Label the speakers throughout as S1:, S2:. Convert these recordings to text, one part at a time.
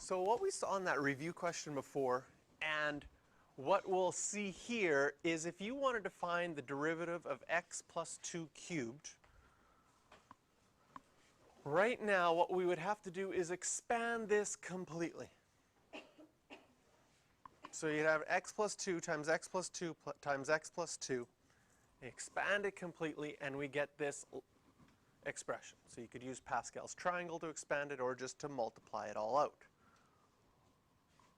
S1: So what we saw in that review question before, and what we'll see here, is if you wanted to find the derivative of x plus 2 cubed, right now what we would have to do is expand this completely. So you'd have x plus 2 times x plus 2 times x plus 2. Expand it completely, and we get this expression. So you could use Pascal's triangle to expand it, or just to multiply it all out.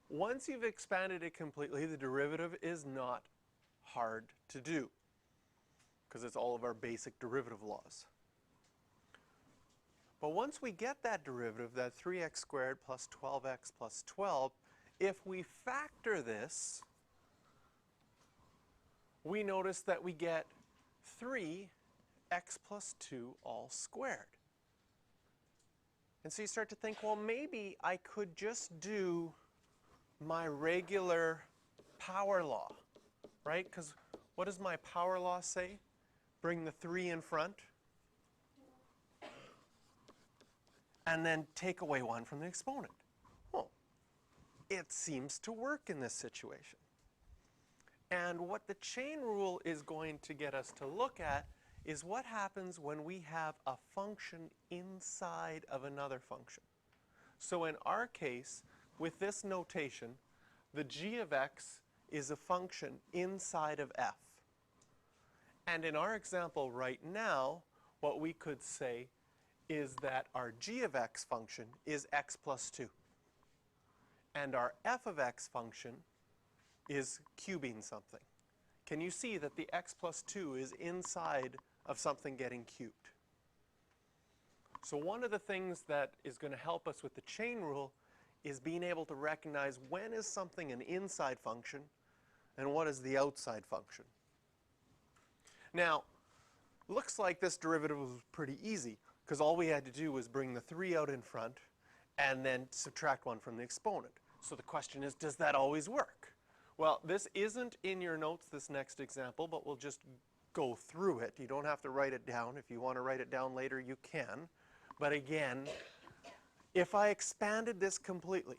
S1: Once you've expanded it completely, the derivative is not hard to do, because it's all of our basic derivative laws. But once we get that derivative, that 3x squared plus 12x plus 12, if we factor this, we notice that we get 3x plus 2 all squared. And so you start to think, well, maybe I could just do my regular power law, right? Because what does my power law say? Bring the 3 in front, and then take away 1 from the exponent. Well, it seems to work in this situation. And what the chain rule is going to get us to look at is what happens when we have a function inside of another function. So in our case, with this notation, the g of x is a function inside of f. And in our example right now, what we could say is that our g of x function is x plus 2. And our f of x function is cubing something. Can you see that the x plus 2 is inside of something getting cubed? So one of the things that is going to help us with the chain rule is being able to recognize when is something an inside function and what is the outside function. Now, looks like this derivative was pretty easy, because all we had to do was bring the 3 out in front and then subtract 1 from the exponent. So the question is, does that always work? Well, this isn't in your notes, this next example, but we'll just go through it. You don't have to write it down. If you want to write it down later, you can. But again, if I expanded this completely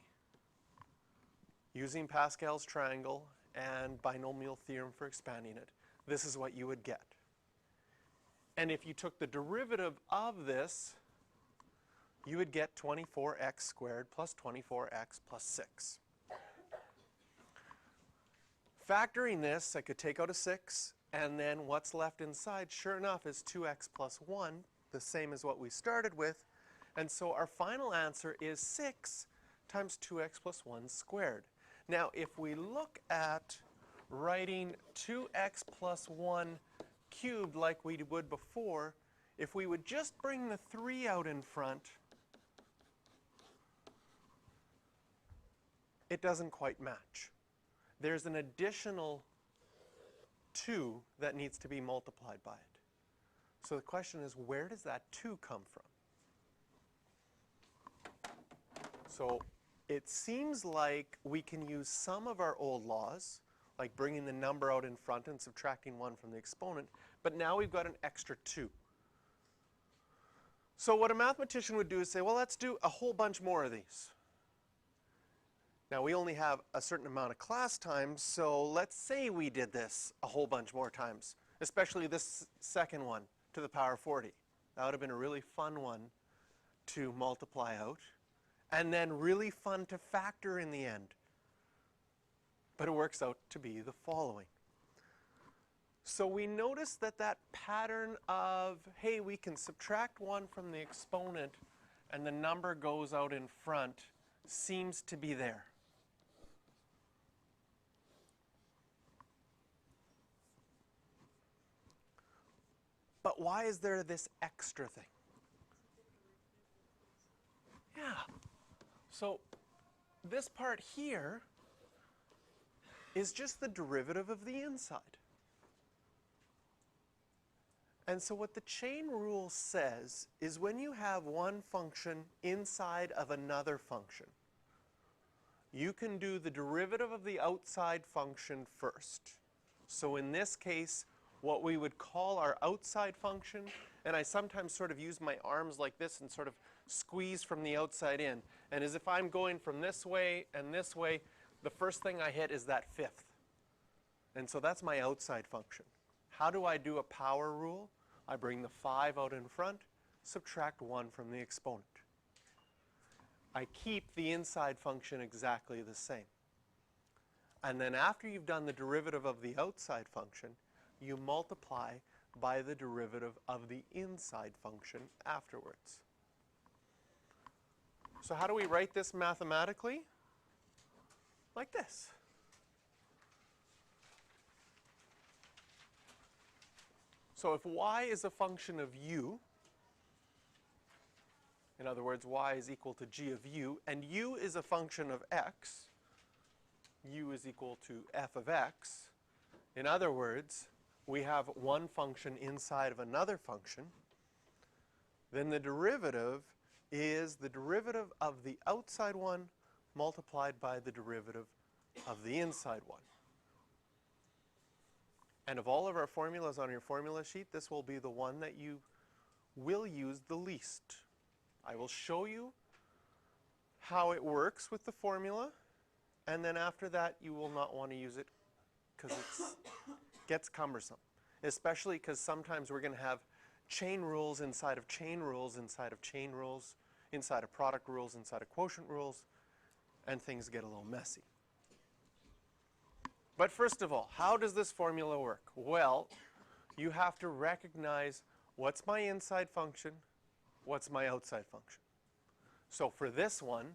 S1: using Pascal's triangle and binomial theorem for expanding it, this is what you would get. And if you took the derivative of this, you would get 24x squared plus 24x plus 6. Factoring this, I could take out a 6, and then what's left inside, sure enough, is 2x plus 1, the same as what we started with. And so our final answer is 6 times 2x plus 1 squared. Now, if we look at writing 2x plus 1 cubed like we would before, if we would just bring the 3 out in front, it doesn't quite match. There's an additional 2 that needs to be multiplied by it. So the question is, where does that 2 come from? So it seems like we can use some of our old laws, like bringing the number out in front and subtracting 1 from the exponent, but now we've got an extra 2. So what a mathematician would do is say, well, let's do a whole bunch more of these. Now, we only have a certain amount of class time, so let's say we did this a whole bunch more times, especially this second one to the power 40. That would have been a really fun one to multiply out, and then really fun to factor in the end. But it works out to be the following. So we notice that that pattern of, hey, we can subtract 1 from the exponent and the number goes out in front seems to be there. But why is there this extra thing? Yeah. So this part here is just the derivative of the inside. And so what the chain rule says is when you have one function inside of another function, you can do the derivative of the outside function first. So in this case, what we would call our outside function, and I sometimes sort of use my arms like this and sort of squeeze from the outside in. And as if I'm going from this way and this way, the first thing I hit is that fifth. And so that's my outside function. How do I do a power rule? I bring the 5 out in front, subtract 1 from the exponent. I keep the inside function exactly the same. And then after you've done the derivative of the outside function, you multiply by the derivative of the inside function afterwards. So how do we write this mathematically? Like this. So if y is a function of u, in other words, y is equal to g of u, and u is a function of x, u is equal to f of x. In other words, we have one function inside of another function. Then the derivative is the derivative of the outside one multiplied by the derivative of the inside one. And of all of our formulas on your formula sheet, this will be the one that you will use the least. I will show you how it works with the formula, and then after that you will not want to use it because it gets cumbersome, especially because sometimes we're going to have chain rules inside of chain rules inside of chain rules, inside of product rules, inside of quotient rules, and things get a little messy. But first of all, how does this formula work? Well, you have to recognize what's my inside function, what's my outside function. So for this one,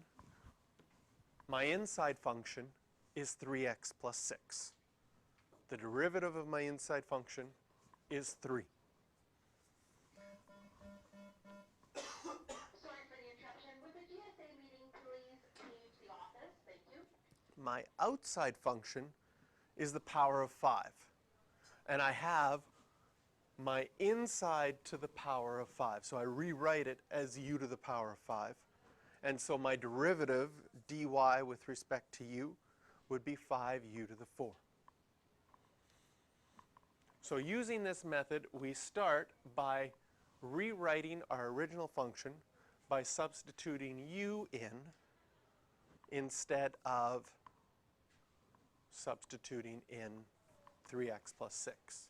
S1: my inside function is 3x plus 6. The derivative of my inside function is 3.
S2: Sorry for the interruption. With the GSA meeting, please leave the office. Thank you.
S1: My outside function is the power of 5. And I have my inside to the power of 5. So I rewrite it as u to the power of 5. And so my derivative, dy with respect to u, would be 5u to the 4. So using this method, we start by rewriting our original function by substituting u in instead of substituting in 3x plus 6.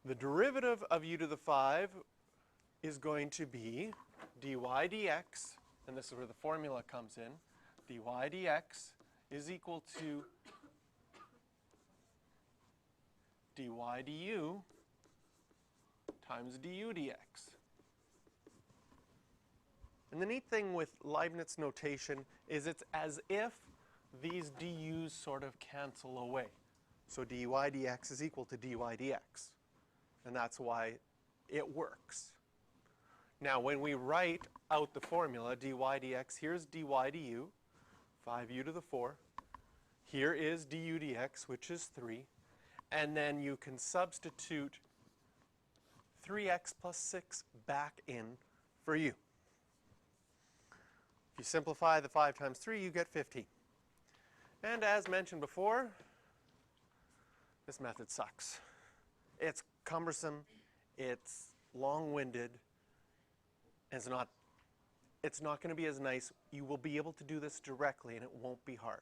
S1: The derivative of u to the 5 is going to be dy dx, and this is where the formula comes in. Dy dx is equal to dy du times du dx. And the neat thing with Leibniz notation is it's as if these du's sort of cancel away. So dy dx is equal to dy dx. And that's why it works. Now when we write out the formula, dy dx, here's dy du, 5u to the 4. Here is du dx, which is 3. And then you can substitute 3x plus 6 back in for u. If you simplify the 5 times 3, you get 15. And as mentioned before, this method sucks. It's cumbersome, it's long-winded, and it's not going to be as nice. You will be able to do this directly, and it won't be hard.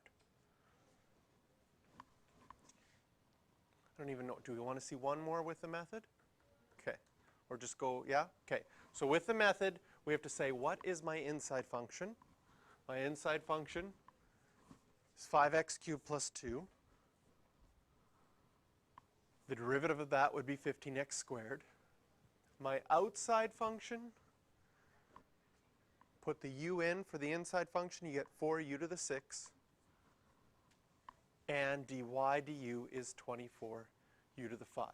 S1: I don't even know. Do we want to see one more with the method? Okay. Or just go, yeah? Okay. So with the method, we have to say, what is my inside function? My inside function is 5x cubed plus 2. The derivative of that would be 15x squared. My outside function, put the u in for the inside function, you get 4u to the 6. And dy du is 24u to the 5.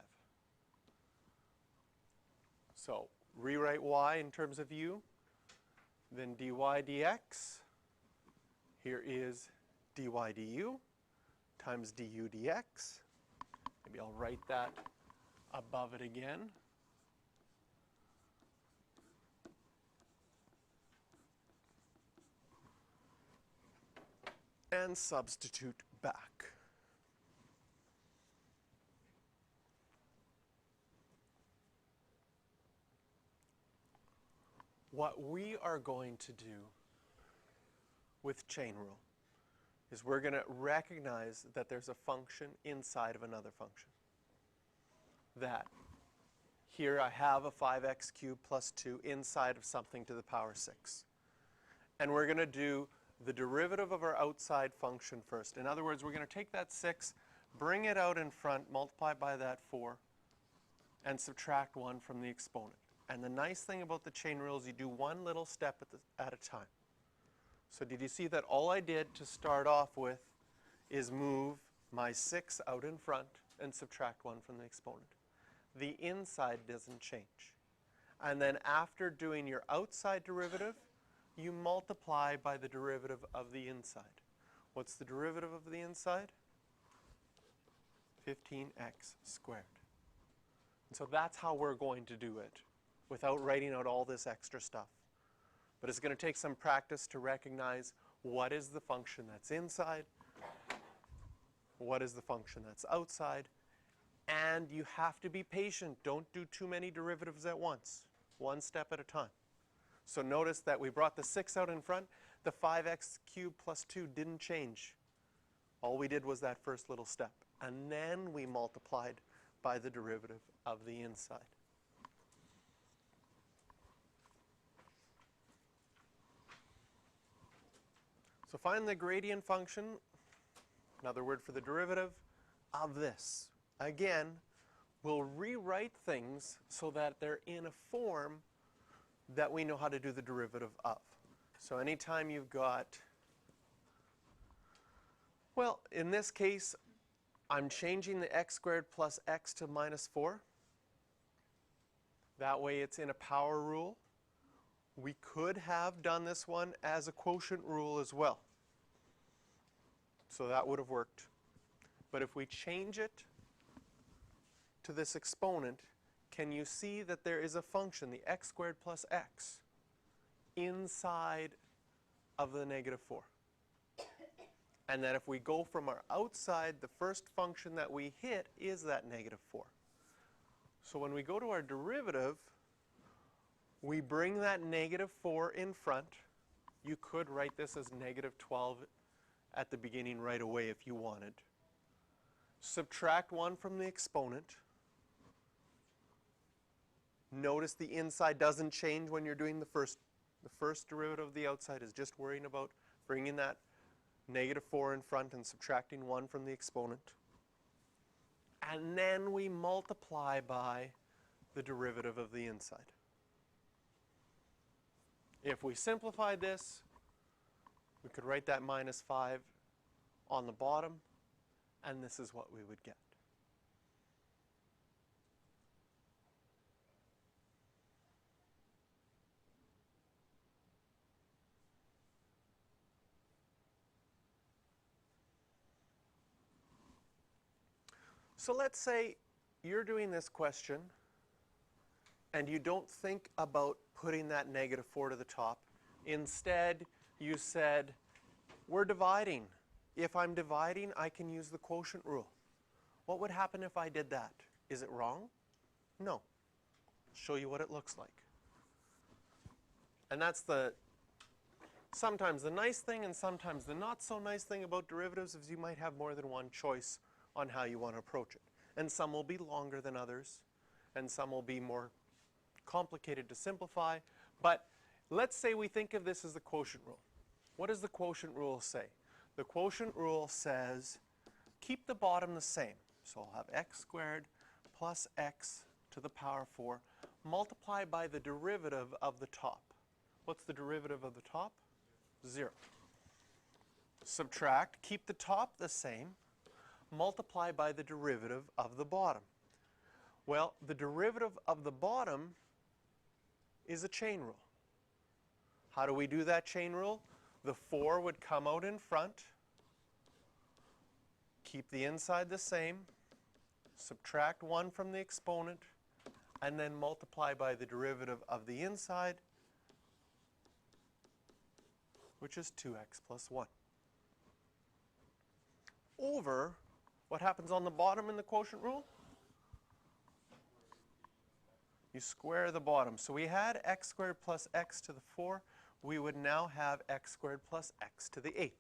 S1: So rewrite y in terms of u, then dy dx. Here is dy du times du dx. Maybe I'll write that above it again. And substitute back. what we are going to do with chain rule is we're going to recognize that there's a function inside of another function. That here I have a 5x cubed plus 2 inside of something to the power 6. And we're going to do the derivative of our outside function first. In other words, we're going to take that 6, bring it out in front, multiply by that 4, and subtract 1 from the exponent. And the nice thing about the chain rule is you do one little step at a time. So did you see that all I did to start off with is move my 6 out in front and subtract 1 from the exponent? The inside doesn't change. And then after doing your outside derivative, you multiply by the derivative of the inside. What's the derivative of the inside? 15x squared. And so that's how we're going to do it without writing out all this extra stuff. But it's going to take some practice to recognize what is the function that's inside, what is the function that's outside, and you have to be patient. Don't do too many derivatives at once, one step at a time. So notice that we brought the 6 out in front. The 5x cubed plus 2 didn't change. All we did was that first little step. And then we multiplied by the derivative of the inside. So find the gradient function, another word for the derivative, of this. Again, we'll rewrite things so that they're in a form that we know how to do the derivative of. So anytime you've got, well, in this case, I'm changing the x squared plus x to minus 4. That way it's in a power rule. We could have done this one as a quotient rule as well. So that would have worked. But if we change it to this exponent, can you see that there is a function, the x squared plus x, inside of the negative 4? And that if we go from our outside, the first function that we hit is that negative 4. So when we go to our derivative, we bring that negative 4 in front. You could write this as negative 12 at the beginning right away if you wanted. Subtract 1 from the exponent. Notice the inside doesn't change when you're doing the first. The first derivative of the outside is just worrying about bringing that negative 4 in front and subtracting 1 from the exponent. And then we multiply by the derivative of the inside. If we simplified this, we could write that minus 5 on the bottom, and this is what we would get. So let's say you're doing this question and you don't think about putting that negative 4 to the top. Instead, you said, we're dividing. If I'm dividing, I can use the quotient rule. What would happen if I did that? Is it wrong? No. I'll show you what it looks like. And that's sometimes the nice thing and sometimes the not so nice thing about derivatives is you might have more than one choice on how you want to approach it. And some will be longer than others, and some will be more complicated to simplify. But let's say we think of this as the quotient rule. What does the quotient rule say? The quotient rule says keep the bottom the same. So I'll have x squared plus x to the power 4 multiplied by the derivative of the top. What's the derivative of the top? 0. Subtract, keep the top the same, multiply by the derivative of the bottom. Well, the derivative of the bottom is a chain rule. How do we do that chain rule? The 4 would come out in front, keep the inside the same, subtract 1 from the exponent, and then multiply by the derivative of the inside, which is 2x plus 1. Over what happens on the bottom in the quotient rule? You square the bottom. So we had x squared plus x to the 4. We would now have x squared plus x to the 8.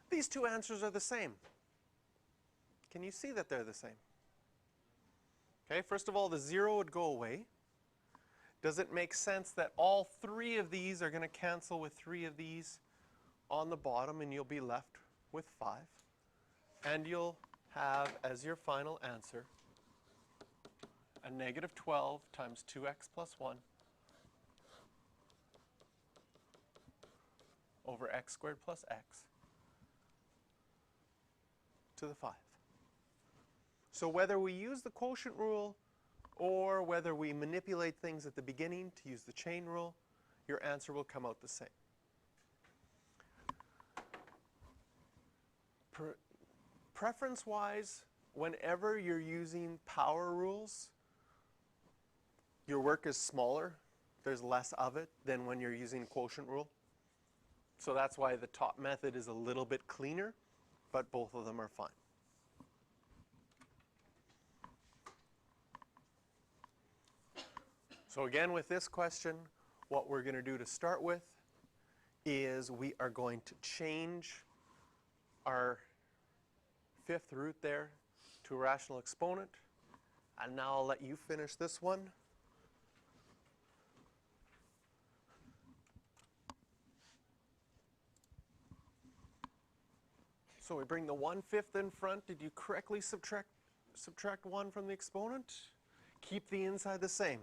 S1: These two answers are the same. Can you see that they're the same? Okay, first of all, the 0 would go away. Does it make sense that all 3 of these are going to cancel with 3 of these on the bottom, and you'll be left with 5? And you'll have as your final answer a negative 12 times 2x plus 1 over x squared plus x to the 5. So whether we use the quotient rule or whether we manipulate things at the beginning to use the chain rule, your answer will come out the same. Preference-wise, whenever you're using power rules, your work is smaller. There's less of it than when you're using quotient rule. So that's why the top method is a little bit cleaner, but both of them are fine. So again, with this question, what we're going to do to start with is we are going to change our fifth root there to a rational exponent. And now I'll let you finish this one. So we bring the 1/5 in front. Did you correctly subtract 1 from the exponent? Keep the inside the same.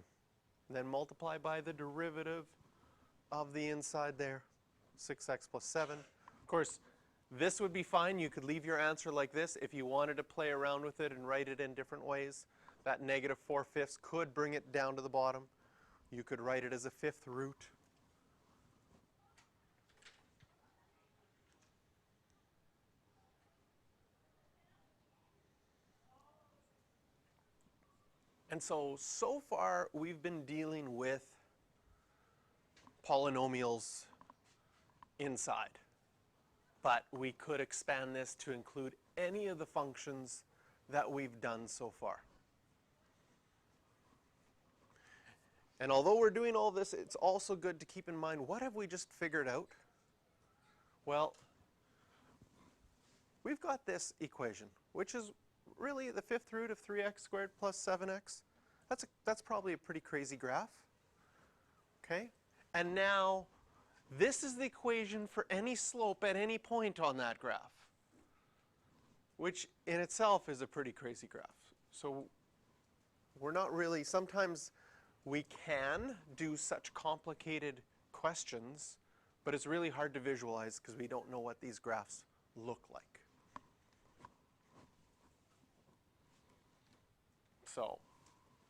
S1: Then multiply by the derivative of the inside there, 6x plus 7. Of course, this would be fine. You could leave your answer like this. If you wanted to play around with it and write it in different ways, that negative 4/5 could bring it down to the bottom. You could write it as a fifth root. And so far, we've been dealing with polynomials inside. But we could expand this to include any of the functions that we've done so far. And although we're doing all this, it's also good to keep in mind, what have we just figured out? Well, we've got this equation, which is really the fifth root of 3x squared plus 7x. That's probably a pretty crazy graph. Okay? And now, this is the equation for any slope at any point on that graph, which in itself is a pretty crazy graph. So we're not really, sometimes we can do such complicated questions, but it's really hard to visualize because we don't know what these graphs look like. So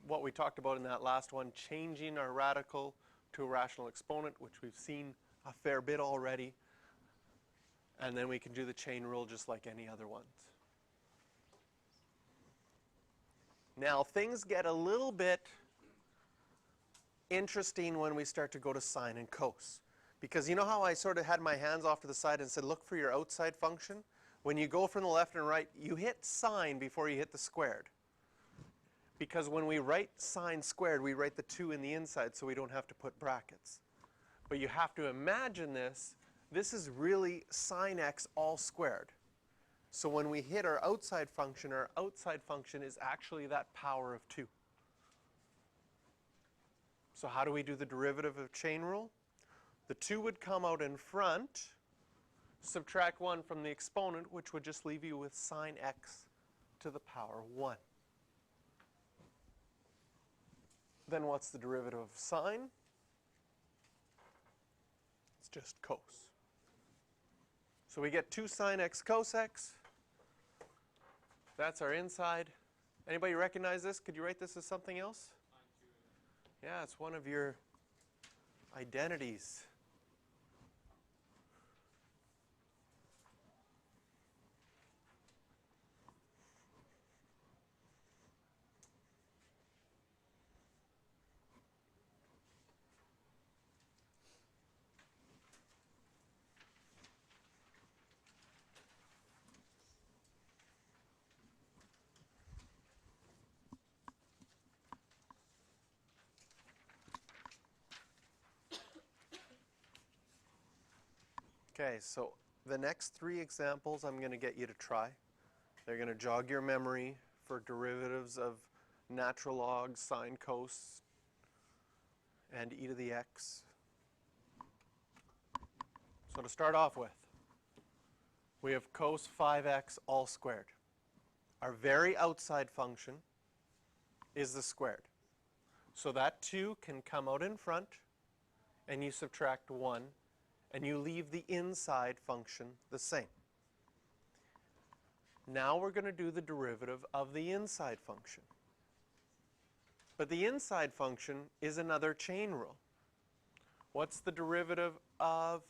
S1: what we talked about in that last one, changing our radical to a rational exponent, which we've seen a fair bit already. And then we can do the chain rule just like any other ones. Now things get a little bit interesting when we start to go to sine and cos. Because you know how I sort of had my hands off to the side and said, look for your outside function? When you go from the left and right, you hit sine before you hit the squared. Because when we write sine squared, we write the 2 in the inside so we don't have to put brackets. But you have to imagine this. This is really sine x all squared. So when we hit our outside function is actually that power of 2. So how do we do the derivative of chain rule? The 2 would come out in front. Subtract 1 from the exponent, which would just leave you with sine x to the power 1. Then what's the derivative of sine? It's just cos. So we get 2 sine x cos x. That's our inside. Anybody recognize this? Could you write this as something else? Yeah, it's one of your identities. Okay, so the next three examples I'm going to get you to try. They're going to jog your memory for derivatives of natural log, sine, cos, and e to the x. So to start off with, we have cos 5x all squared. Our very outside function is the squared. So that 2 can come out in front, and you subtract 1, and you leave the inside function the same. Now we're going to do the derivative of the inside function. But the inside function is another chain rule. What's the derivative of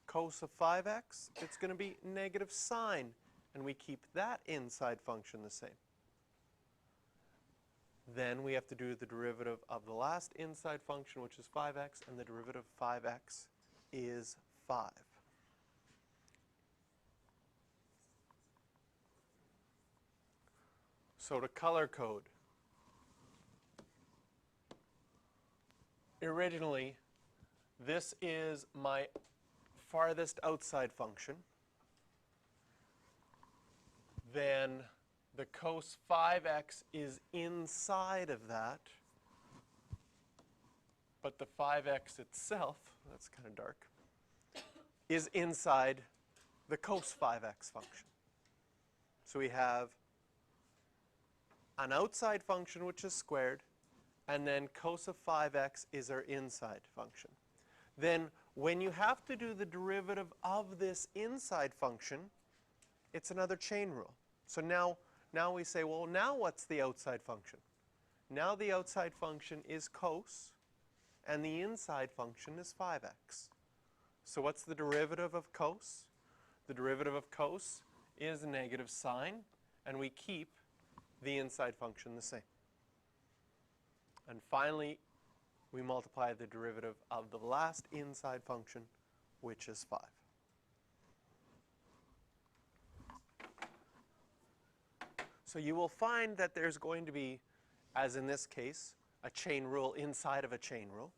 S1: cos of 5x? It's going to be negative sine, and we keep that inside function the same. Then we have to do the derivative of the last inside function, which is 5x, and the derivative of 5x is 5. So to color code, originally, this is my farthest outside function. Then the cos 5x is inside of that, but the 5x itself, that's kind of dark, is inside the cos 5x function. So we have an outside function which is squared, and then cos of 5x is our inside function. Then when you have to do the derivative of this inside function, it's another chain rule. So now we say, well, now what's the outside function? Now the outside function is cos, and the inside function is 5x. So what's the derivative of cos? The derivative of cos is negative sine, and we keep the inside function the same. And finally, we multiply the derivative of the last inside function, which is 5. So you will find that there's going to be, as in this case, a chain rule inside of a chain rule.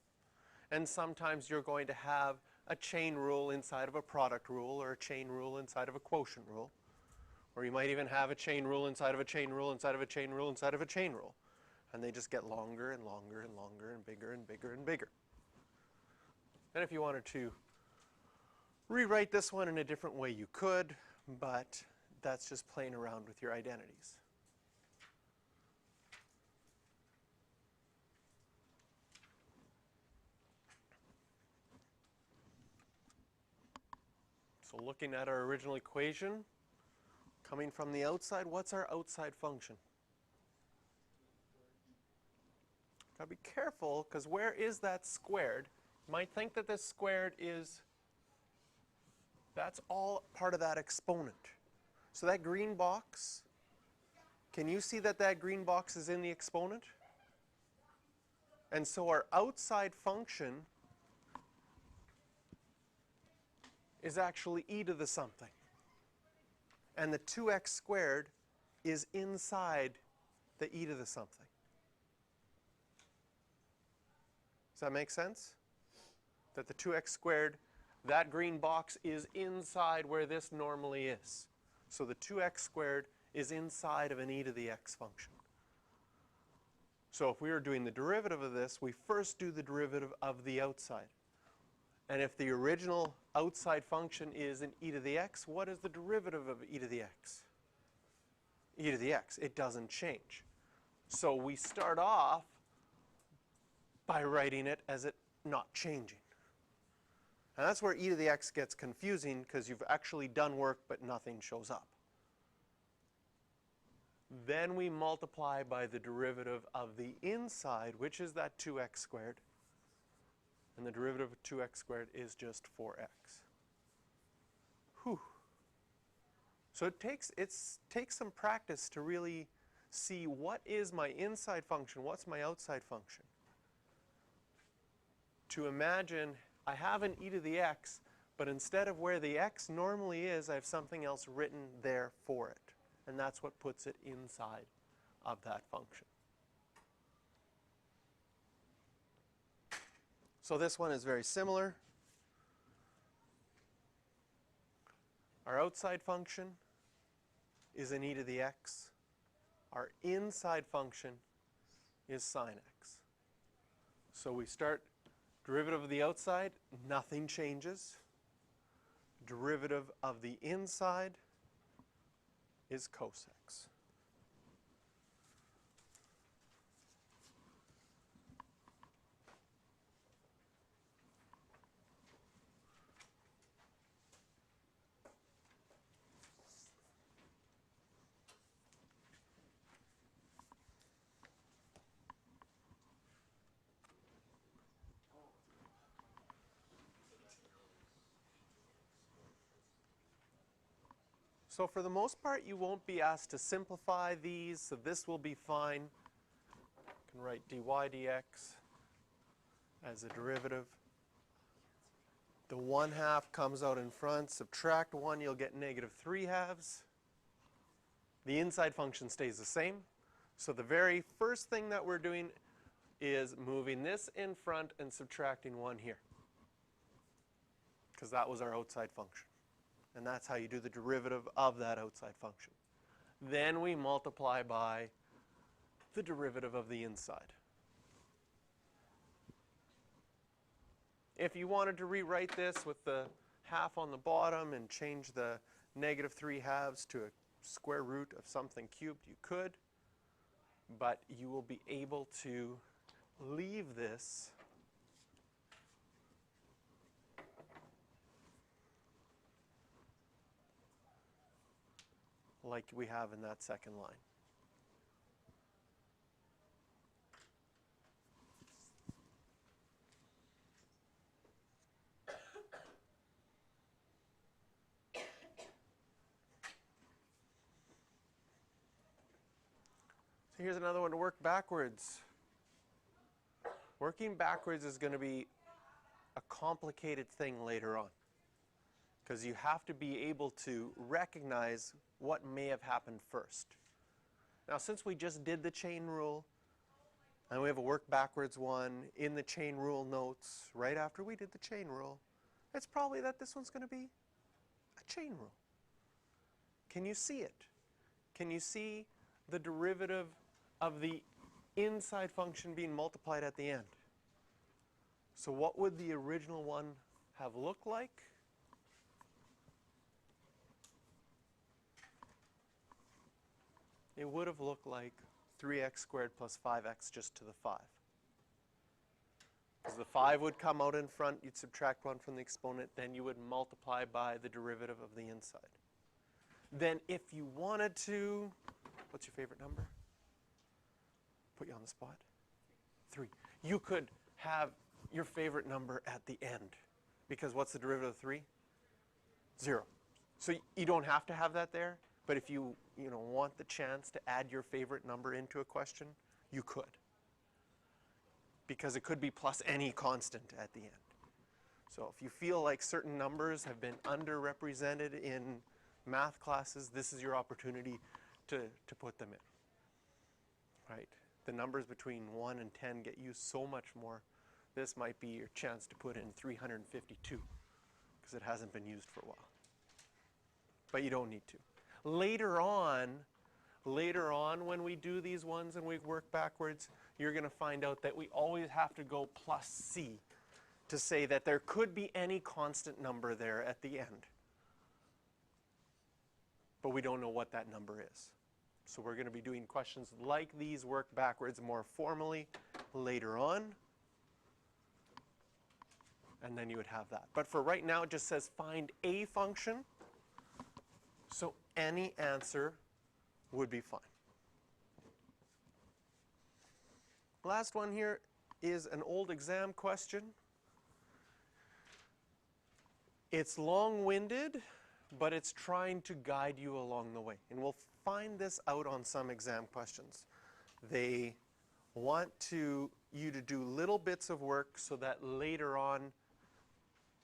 S1: And sometimes you're going to have a chain rule inside of a product rule, or a chain rule inside of a quotient rule. Or you might even have a chain rule inside of a chain rule inside of a chain rule inside of a chain rule. And they just get longer and longer and longer and bigger and bigger and bigger. And if you wanted to rewrite this one in a different way, you could, but that's just playing around with your identities. So looking at our original equation, coming from the outside, what's our outside function? Got to be careful, because where is that squared? You might think that this squared is, that's all part of that exponent. So that green box, can you see that that green box is in the exponent? And so our outside function is actually e to the something. And the 2x squared is inside the e to the something. Does that make sense? That the 2x squared, that green box is inside where this normally is. So the 2x squared is inside of an e to the x function. So if we were doing the derivative of this, we first do the derivative of the outside. And if the original outside function is an e to the x, what is the derivative of e to the x? E to the x. It doesn't change. So we start off by writing it as it not changing. And that's where e to the x gets confusing, because you've actually done work but nothing shows up. Then we multiply by the derivative of the inside, which is that 2x squared. And the derivative of 2x squared is just 4x. Whew. So it takes some practice to really see what is my inside function, what's my outside function. To imagine I have an e to the x, but instead of where the x normally is, I have something else written there for it. And that's what puts it inside of that function. So this one is very similar. Our outside function is an e to the x. Our inside function is sine x. So we start derivative of the outside, nothing changes. Derivative of the inside is cos x. So for the most part, you won't be asked to simplify these, so this will be fine. You can write dy dx as a derivative. The 1/2 comes out in front. Subtract 1, you'll get -3/2. The inside function stays the same. So the very first thing that we're doing is moving this in front and subtracting 1 here, because that was our outside function. And that's how you do the derivative of that outside function. Then we multiply by the derivative of the inside. If you wanted to rewrite this with the half on the bottom and change the -3/2 to a square root of something cubed, you could. But you will be able to leave this like we have in that second line. So here's another one to work backwards. Working backwards is going to be a complicated thing later on, because you have to be able to recognize what may have happened first. Now, since we just did the chain rule, and we have a work backwards one in the chain rule notes right after we did the chain rule, it's probably that this one's going to be a chain rule. Can you see it? Can you see the derivative of the inside function being multiplied at the end? So what would the original one have looked like? It would have looked like 3x squared plus 5x just to the 5. Because the 5 would come out in front, you'd subtract 1 from the exponent, then you would multiply by the derivative of the inside. Then if you wanted to, what's your favorite number? Put you on the spot. 3. You could have your favorite number at the end, because what's the derivative of 3? 0. So you don't have to have that there, but if you want the chance to add your favorite number into a question, you could, because it could be plus any constant at the end. So if you feel like certain numbers have been underrepresented in math classes, this is your opportunity to put them in. Right? The numbers between 1 and 10 get used so much more. This might be your chance to put in 352, because it hasn't been used for a while. But you don't need to. Later on when we do these ones and we work backwards, you're going to find out that we always have to go plus c to say that there could be any constant number there at the end. But we don't know what that number is. So we're going to be doing questions like these work backwards more formally later on. And then you would have that. But for right now, it just says find a function. So any answer would be fine. Last one here is an old exam question. It's long-winded, but it's trying to guide you along the way. And we'll find this out on some exam questions. They want you to do little bits of work so that later on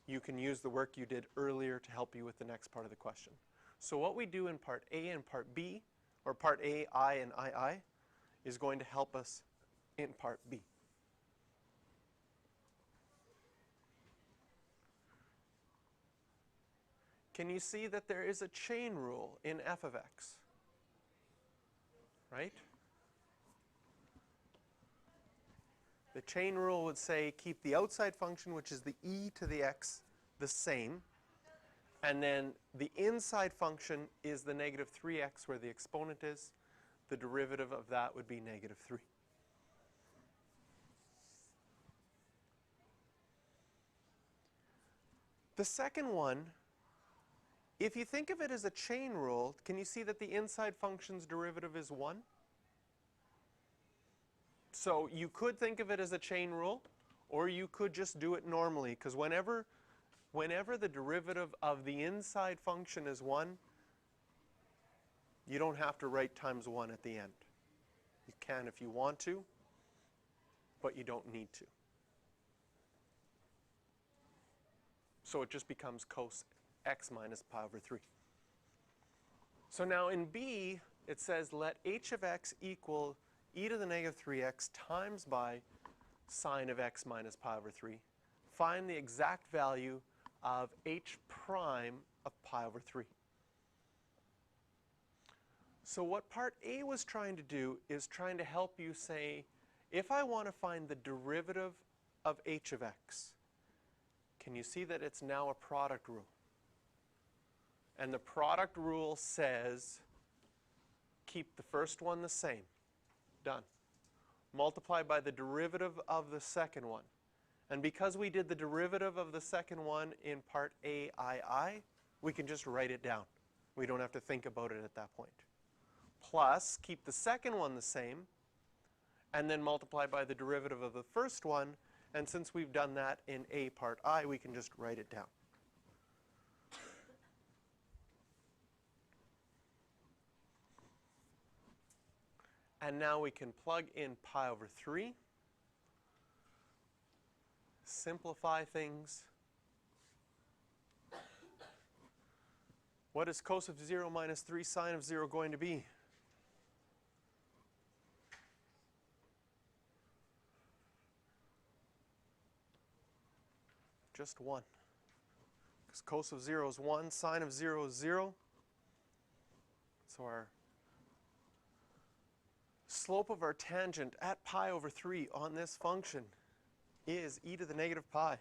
S1: you can use the work you did earlier to help you with the next part of the question. So what we do in part A and part B, or part A, I, and II, is going to help us in part B. can you see that there is a chain rule in f of x? Right? The chain rule would say keep the outside function, which is the e to the x, the same. And then the inside function is the negative 3x where the exponent is. The derivative of that would be negative 3. The second one, if you think of it as a chain rule, can you see that the inside function's derivative is 1? So you could think of it as a chain rule, or you could just do it normally, because whenever the derivative of the inside function is 1, you don't have to write times 1 at the end. You can if you want to, but you don't need to. So it just becomes cos x minus pi over 3. So now in B, it says let h of x equal e to the negative 3x times by sine of x minus pi over 3. Find the exact value of h prime of pi over 3. So what part A was trying to do is trying to help you say, if I want to find the derivative of h of x, can you see that it's now a product rule? And the product rule says keep the first one the same. Done. Multiply by the derivative of the second one. And because we did the derivative of the second one in part A, I, we can just write it down. We don't have to think about it at that point. Plus, keep the second one the same, and then multiply by the derivative of the first one. And since we've done that in A part I, we can just write it down. And now we can plug in pi over 3, simplify things. What is cos of 0 minus 3 sine of 0 going to be? Just 1. Because cos of 0 is 1, sine of 0 is 0. So our slope of our tangent at pi over 3 on this function is e to the negative pi.